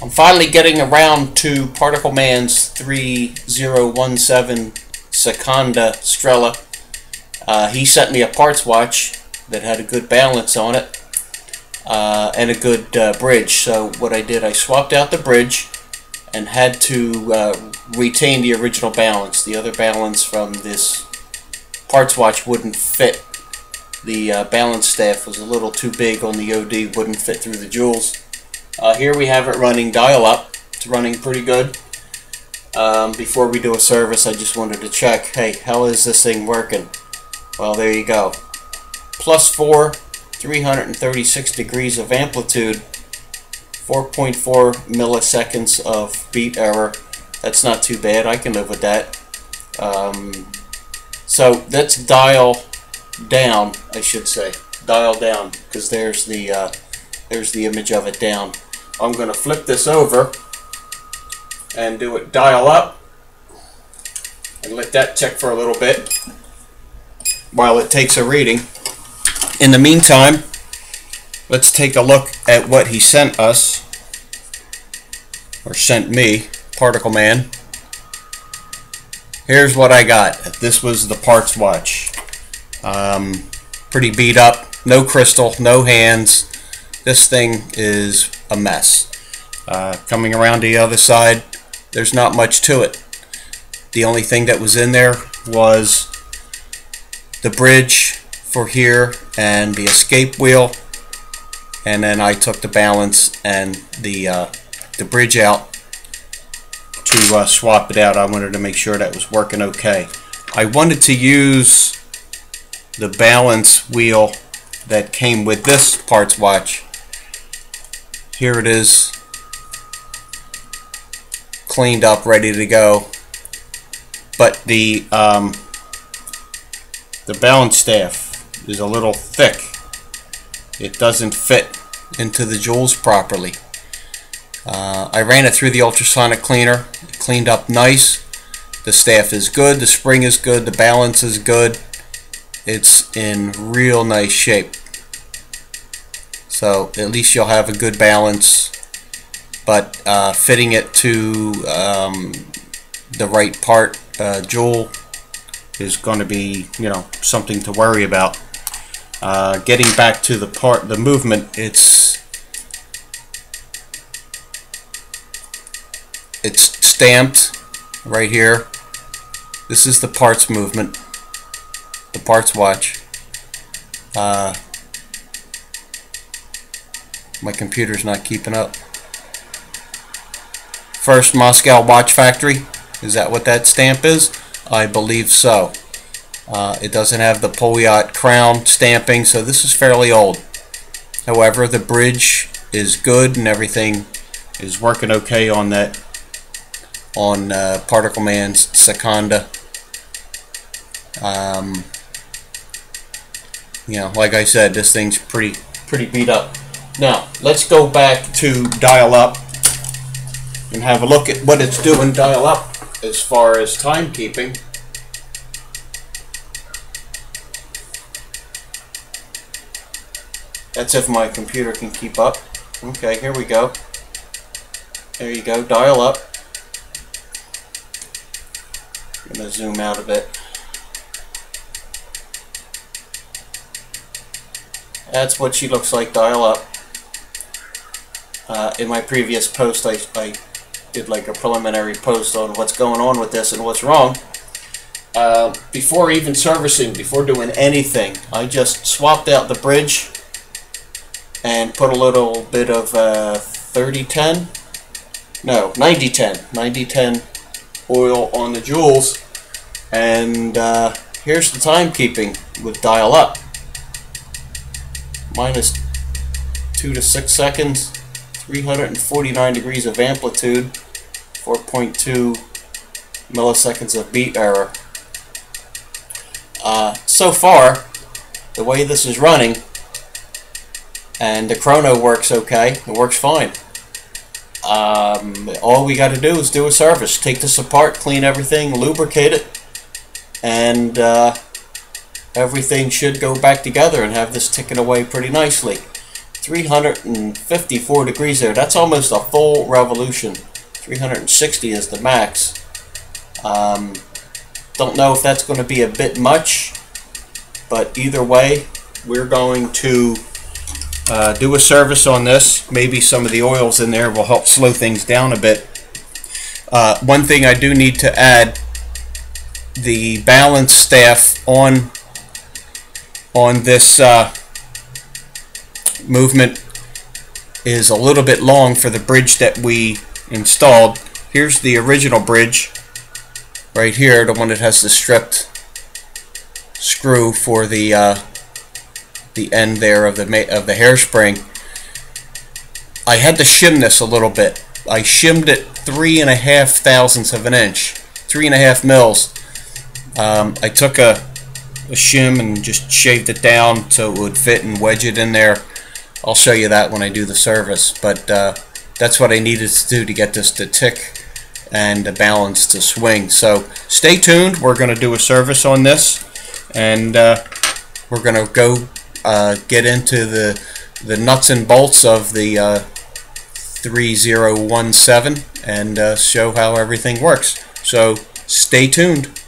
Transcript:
I'm finally getting around to Particle Man's 3017 Seconda Strela. He sent me a parts watch that had a good balance on it and a good bridge. So what I did, I swapped out the bridge and had to retain the original balance. The other balance from this parts watch wouldn't fit. The balance staff was a little too big on the OD, wouldn't fit through the jewels. Here we have it running dial up. It's running pretty good. Before we do a service, I just wanted to check, hey, how is this thing working? Well, there you go. +4, 336 degrees of amplitude, 4.4 milliseconds of beat error. That's not too bad. I can live with that. So that's dial down, I should say. Dial down, because there's the image of it down. I'm going to flip this over and do it dial up and let that check for a little bit while it takes a reading. In the meantime, let's take a look at what he sent us, or sent me, Particle Man. Here's what I got. This was the parts watch. Pretty beat up, no crystal, no hands. This thing is a mess. Coming around the other side, there's not much to it. The only thing that was in there was the bridge for here and the escape wheel, and then I took the balance and the bridge out to swap it out. I wanted to make sure that was working okay. I wanted to use the balance wheel that came with this parts watch. Here it is, cleaned up, ready to go. But the balance staff is a little thick. It doesn't fit into the jewels properly. I ran it through the ultrasonic cleaner. It cleaned up nice. The staff is good. The spring is good. The balance is good. It's in real nice shape. So at least you'll have a good balance, but fitting it to the right part jewel is going to be, something to worry about. Getting back to the movement, it's stamped right here. This is the parts movement, the parts watch. My computer's not keeping up. First Moscow Watch Factory. Is that what that stamp is? I believe so. It doesn't have the Poljot crown stamping, so this is fairly old. However, the bridge is good and everything is working okay on that, on Particle Man's Seconda. Like I said, this thing's pretty beat up. Now, let's go back to dial up and have a look at what it's doing dial up as far as timekeeping. That's if my computer can keep up. Okay, here we go. There you go, dial up. I'm going to zoom out a bit. That's what she looks like dial up. In my previous post, I did like a preliminary post on what's going on with this and what's wrong. Before even servicing, before doing anything, I just swapped out the bridge and put a little bit of 3010, no, 9010 oil on the jewels, and here's the timekeeping with dial up. Minus 2 to 6 seconds, 349 degrees of amplitude, 4.2 milliseconds of beat error. So far, the way this is running, and the chrono works okay, it works fine. All we got to do is do a service. Take this apart, clean everything, lubricate it, and everything should go back together and have this ticking away pretty nicely. 354 degrees there. That's almost a full revolution. 360 is the max. Don't know if that's going to be a bit much, but either way, we're going to do a service on this. Maybe some of the oils in there will help slow things down a bit. One thing I do need to add, the balance staff on this movement is a little bit long for the bridge that we installed. Here's the original bridge right here, the one that has the stripped screw for the end there of the hairspring. I had to shim this a little bit. I shimmed it 3.5 thousandths of an inch, 3.5 mils. I took a shim and just shaved it down so it would fit and wedge it in there. I'll show you that when I do the service, but that's what I needed to do to get this to tick and the balance to swing. So stay tuned. We're going to do a service on this, and we're going to go get into the nuts and bolts of the 3017 and show how everything works. So stay tuned.